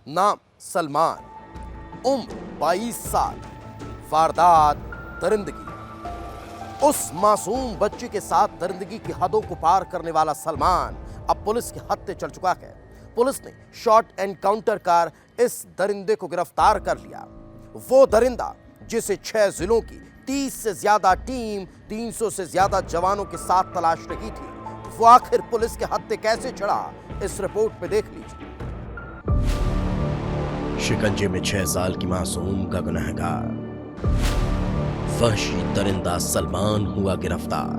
नाम सलमान, उम्र 22 साल, वारदात दरिंदगी। उस मासूम बच्चे के साथ दरिंदगी की हदों को पार करने वाला सलमान अब पुलिस के हत्थे चढ़ चुका है। पुलिस ने शॉट एनकाउंटर कर इस दरिंदे को गिरफ्तार कर लिया। वो दरिंदा जिसे 6 जिलों की 30 से ज्यादा टीम 300 से ज्यादा जवानों के साथ तलाश रही थी, वो आखिर पुलिस के हत्थे कैसे चढ़ा, इस रिपोर्ट में देख लीजिए। शिकंजे में 6 साल की मासूम का गुनहगार वहशी दरिंदा सलमान हुआ गिरफ्तार।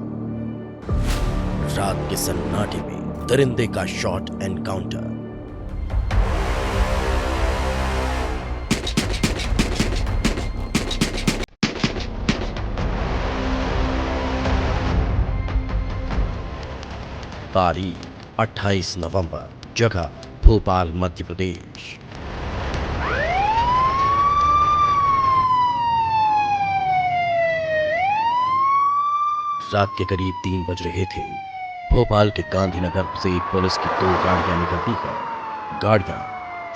रात के सन्नाटे में दरिंदे का शॉट एनकाउंटर। तारीख 28 नवंबर, जगह भोपाल, मध्य प्रदेश। रात के करीब 3 बज रहे थे। भोपाल के गांधीनगर से पुलिस की 2 गाड़ियां निकलती हैं। गाड़ियां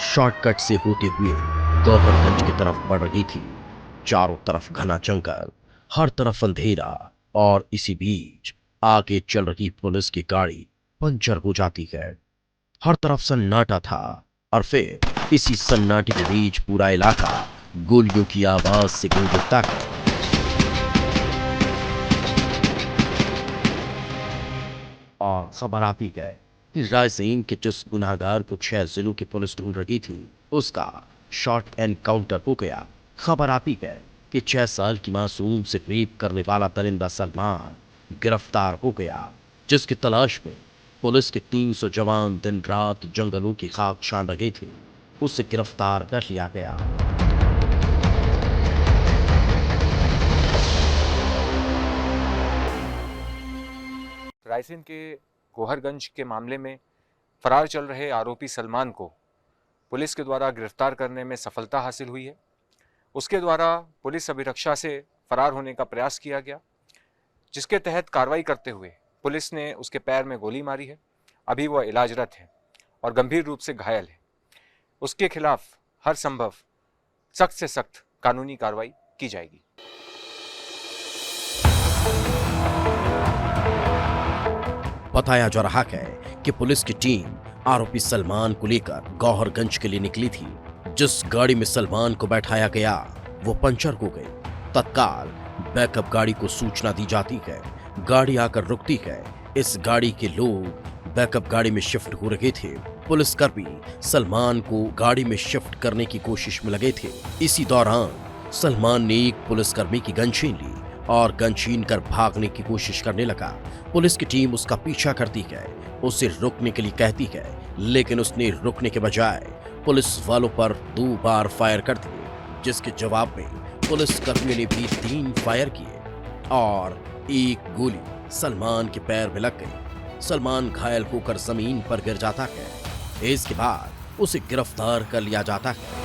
शॉर्टकट से होते हुए गौहरगंज की तरफ बढ़ रही थी। चारों तरफ घना जंगल, हर तरफ अंधेरा, और इसी बीच आगे चल रही पुलिस की गाड़ी पंचर हो जाती है। हर तरफ सन्नाटा था, और फिर इसी सन्नाटे के बीच पूरा इलाका गोलियों की आवाज से गूंज उठता है। और खबर आती है कि रायसेन के जिस गुनहगार को 6 जिलों की पुलिस ढूंढ रही थी, उसका शॉर्ट एनकाउंटर हो गया। खबर आती है कि 6 साल की मासूम से रेप करने वाला दरिंदा सलमान गिरफ्तार हो गया, जिसकी तलाश में पुलिस के 300 जवान दिन रात जंगलों की खाक छान रहे थे। उसे गिरफ्तार कर लिया गया। रायसेन के गोहरगंज के मामले में फरार चल रहे आरोपी सलमान को पुलिस के द्वारा गिरफ्तार करने में सफलता हासिल हुई है। उसके द्वारा पुलिस अभिरक्षा से फरार होने का प्रयास किया गया, जिसके तहत कार्रवाई करते हुए पुलिस ने उसके पैर में गोली मारी है। अभी वह इलाजरत है और गंभीर रूप से घायल है। उसके खिलाफ हर संभव सख्त से सख्त कानूनी कार्रवाई की जाएगी। बताया जा रहा है कि पुलिस की टीम आरोपी सलमान को लेकर गौहरगंज के लिए निकली थी। जिस गाड़ी में सलमान को बैठाया गया वो पंचर हो गई। तत्काल बैकअप गाड़ी को सूचना दी जाती है। गाड़ी आकर रुकती है। इस गाड़ी के लोग बैकअप गाड़ी में शिफ्ट हो रहे थे। पुलिसकर्मी सलमान को गाड़ी में शिफ्ट करने की कोशिश में लगे थे। इसी दौरान सलमान ने एक पुलिसकर्मी की गन छीन ली और गन छीन कर भागने की कोशिश करने लगा। पुलिस की टीम उसका पीछा करती है, उसे रुकने के लिए कहती है, लेकिन उसने रुकने के बजाय पुलिस वालों पर 2 बार फायर कर दिए, जिसके जवाब में पुलिस कर्मियों ने भी 3 फायर किए और एक गोली सलमान के पैर में लग गई। सलमान घायल होकर जमीन पर गिर जाता है। इसके बाद उसे गिरफ्तार कर लिया जाता है।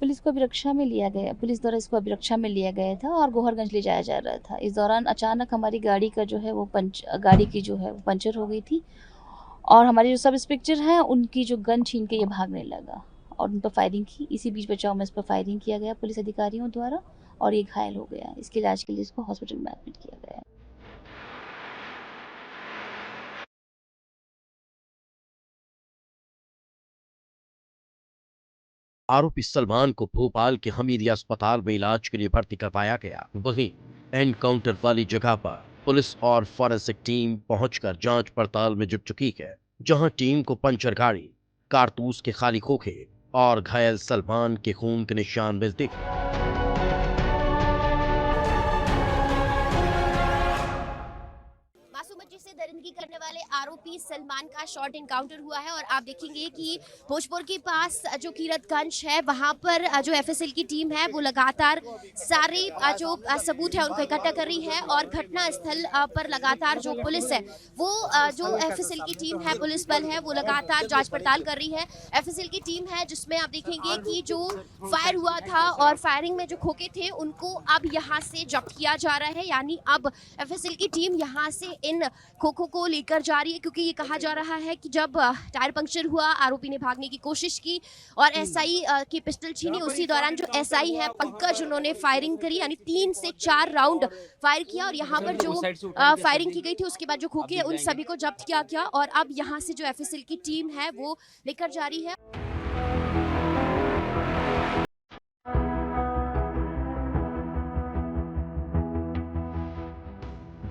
पुलिस को अभिरक्षा में लिया गया, पुलिस द्वारा इसको अभिरक्षा में लिया गया था और गोहरगंज ले जाया जा रहा था। इस दौरान अचानक हमारी गाड़ी का जो है वो गाड़ी की जो है वो पंचर हो गई थी और हमारे जो सब इंस्पेक्टर हैं उनकी जो गन छीन के ये भागने लगा और उन पर फायरिंग की। इसी बीच बचाव में इस पर फायरिंग किया गया पुलिस अधिकारियों द्वारा और ये घायल हो गया। इसके इलाज के लिए इसको हॉस्पिटल में एडमिट किया गया है। आरोपी सलमान को भोपाल के हमीदिया अस्पताल में इलाज के लिए भर्ती करवाया गया। वहीं एनकाउंटर वाली जगह पर पुलिस और फॉरेंसिक टीम पहुंचकर जांच पड़ताल में जुट चुकी है, जहां टीम को पंचर गाड़ी, कारतूस के खाली खोखे और घायल सलमान के खून के निशान मिलते हैं। मासूम बच्चे से दरिंदगी करने वाले आरोपी सलमान का शॉर्ट इनकाउंटर हुआ है। और आप देखेंगे कि भोजपुर के पास जो कीरतगंज है वहां पर जो एफएसएल की टीम है वो लगातार सारे जो सबूत है उनको इकट्ठा कर रही है। और घटना स्थल पर लगातार जो पुलिस है वो जो एफएसएल की टीम है, पुलिस बल है, वो लगातार जांच पड़ताल कर रही है। एफएसएल की टीम है जिसमें आप देखेंगे कि जो फायर हुआ था और फायरिंग में जो खोखे थे उनको अब यहाँ से जब्त किया जा रहा है। यानी अब एफएसएल की टीम यहाँ से इन खोखों को लेकर जा रही है, क्योंकि ये कहा जा रहा है कि जब टायर पंक्चर हुआ आरोपी ने भागने की कोशिश की और एसआई की पिस्टल छीनी। उसी दौरान जो एसआई है पंकज, उन्होंने फायरिंग करी, यानी 3 से 4 राउंड फायर किया। और यहाँ पर जो फायरिंग की गई थी उसके बाद जो खोखे उन सभी को जब्त किया गया और अब यहाँ से जो एफएसएल की टीम है वो लेकर जा रही है।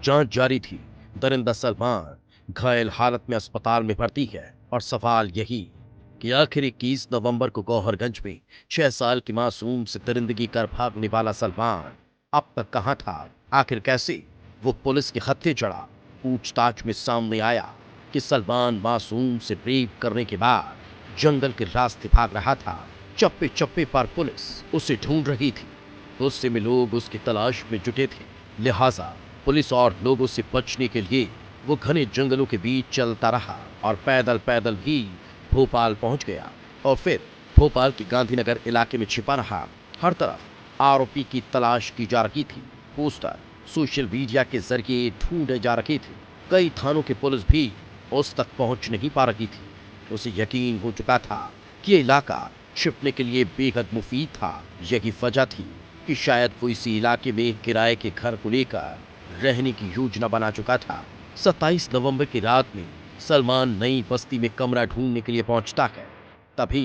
जांच जारी थी। दरिंदा सलमान घायल हालत में अस्पताल में भर्ती है और सवाल यही कि आखिर 21 नवंबर को गौहरगंज में 6 साल की मासूम से दरिंदगी कर भागने वाला सलमान अब तक कहां था? आखिर कैसे वो पुलिस के हत्थे चढ़ा? पूछताछ में सामने आया कि सलमान मासूम से रेप करने के बाद जंगल के रास्ते भाग रहा था। चप्पे चप्पे पर पुलिस उसे ढूंढ रही थी। गुस्से में लोग उसकी तलाश में जुटे थे, लिहाजा पुलिस और लोगों से बचने के लिए वो घने जंगलों के बीच चलता रहा और पैदल पैदल ही भोपाल पहुंच गया और फिर भोपाल के गांधीनगर इलाके में छिपा रहा। हर तरफ आरोपी की तलाश की जा रही थी। पोस्टर सोशल मीडिया के जरिए ढूंढे जा रहे थे। कई थानों की पुलिस भी उस तक पहुंच नहीं पा रही थी। उसे यकीन हो चुका था कि ये इलाका छिपने के लिए बेहद मुफीद था। यही वजह थी कि शायद वो इसी इलाके में किराए के घर को लेकर रहने की योजना बना चुका था। 27 नवंबर की रात में सलमान नई बस्ती में कमरा ढूंढने के लिए पहुंचता है। तभी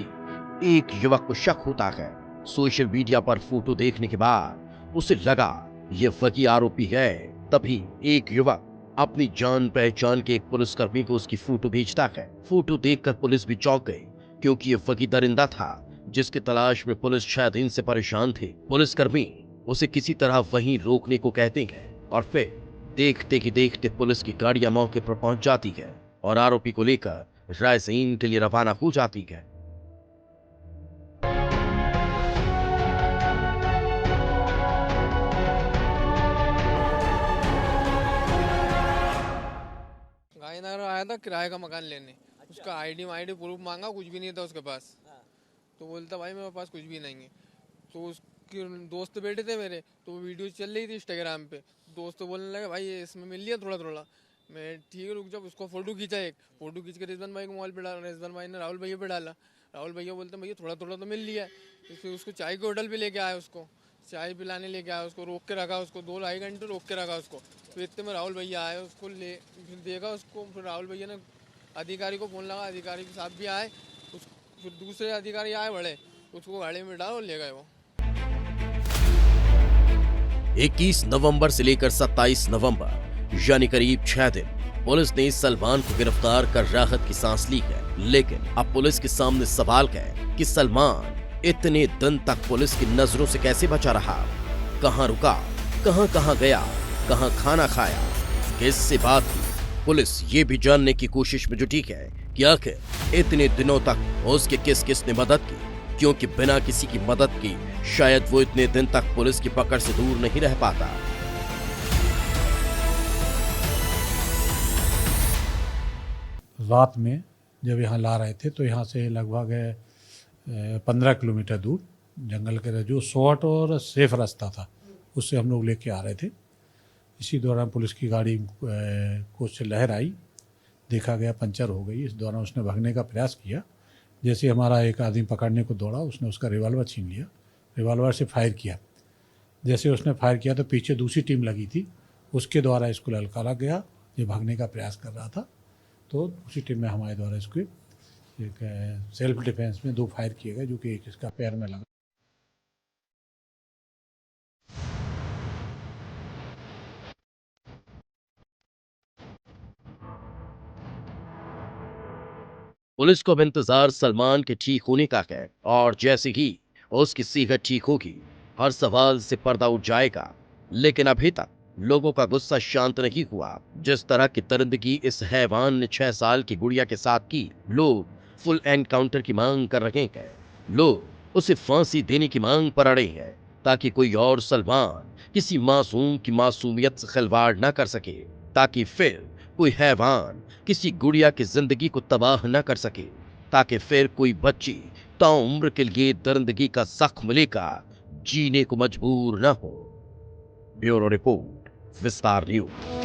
एक युवक को शक होता है। सोशल मीडिया पर फोटो देखने के बाद उसे लगा ये वही आरोपी है। तभी एक युवक अपनी जान पहचान के एक पुलिसकर्मी को उसकी फोटो भेजता है। फोटो देखकर पुलिस भी चौंक गई, क्योंकि ये वही दरिंदा था जिसकी तलाश में पुलिस 6 दिन से परेशान थे। पुलिसकर्मी उसे किसी तरह वहीं रोकने को कहते हैं और फिर देखते ही देखते पुलिस की गाड़ियां मौके पर पहुंच जाती है और आरोपी को लेकर रायसेन के लिए रवाना हो जाती है। गांधीनगर आया था किराए का मकान लेने। उसका आईडी प्रूफ मांगा, कुछ भी नहीं था उसके पास। तो बोलता भाई मेरे पास कुछ भी नहीं है। तो उसके दोस्त बैठे थे मेरे, तो वो वीडियो चल रही थी इंस्टाग्राम पे। दोस्त बोलने लगे भाई ये इसमें मिल लिया थोड़ा थोड़ा। मैं ठीक है रुक जा। उसको फोटो खींचा, एक फोटो खींच के रिजवान भाई को मोबाइल पे डाला। रिजवान भाई ने राहुल भैया पे डाला। राहुल भैया बोलते भैया थोड़ा थोड़ा तो मिल लिया है। फिर उसको चाय के होटल पे लेके आया, उसको चाय पिलाने लेके आया। उसको रोक के रखा, उसको 2-2.5 घंटे रोक के रखा उसको। फिर इतने में राहुल भैया आए, उसको ले फिर देखा उसको। फिर राहुल भैया ने अधिकारी को फोन लगा, अधिकारी के साथ भी आए। फिर दूसरे अधिकारी आए बड़े, उसको गाड़ी में डाल और ले गए वो। 21 नवंबर से लेकर 27 नवंबर यानी करीब 6 दिन पुलिस ने सलमान को गिरफ्तार कर राहत की सांस ली है। लेकिन अब पुलिस के सामने सवाल है कि सलमान इतने दिन तक पुलिस की नजरों से कैसे बचा रहा? कहां रुका, कहां गया, कहां खाना खाया, किससे बात की? पुलिस ये भी जानने की कोशिश में जुटी है कि आखिर इतने दिनों तक उसके किस ने मदद की, क्योंकि बिना किसी की मदद की शायद वो इतने दिन तक पुलिस की पकड़ से दूर नहीं रह पाता। रात में जब यहाँ ला रहे थे तो यहाँ से लगभग 15 किलोमीटर दूर जंगल के जो शॉर्ट और सेफ रास्ता था उससे हम लोग लेके आ रहे थे। इसी दौरान पुलिस की गाड़ी को से लहर आई, देखा गया पंचर हो गई। इस दौरान उसने भागने का प्रयास किया। जैसे हमारा एक आदमी पकड़ने को दौड़ा, उसने उसका रिवॉल्वर छीन लिया, रिवॉल्वर से फायर किया। जैसे उसने फायर किया तो पीछे दूसरी टीम लगी थी, उसके द्वारा इसको ललकारा गया। ये भागने का प्रयास कर रहा था तो उसी टीम में हमारे द्वारा इसको एक सेल्फ डिफेंस में 2 फायर किए गए, जो कि एक इसका पैर में लगा। पुलिस को अब इंतजार सलमान के ठीक होने का है और जैसे ही उसकी सेहत ठीक होगी हर सवाल से पर्दा उठ जाएगा। लेकिन अभी तक लोगों का गुस्सा शांत नहीं हुआ। जिस तरह की दरिंदगी इस हैवान ने 6 साल की गुड़िया के साथ की, लोग फुल एनकाउंटर की मांग कर रहे हैं। लोग उसे फांसी देने की मांग पर अड़े हैं ताकि कोई और सलमान किसी मासूम की मासूमियत से खिलवाड़ न कर सके, ताकि फिर कोई हैवान किसी गुड़िया की जिंदगी को तबाह न कर सके, ताकि फिर कोई बच्ची ताउम्र के लिए दरिंदगी का जख्म लेकर जीने को मजबूर न हो। ब्यूरो रिपोर्ट, विस्तार न्यूज।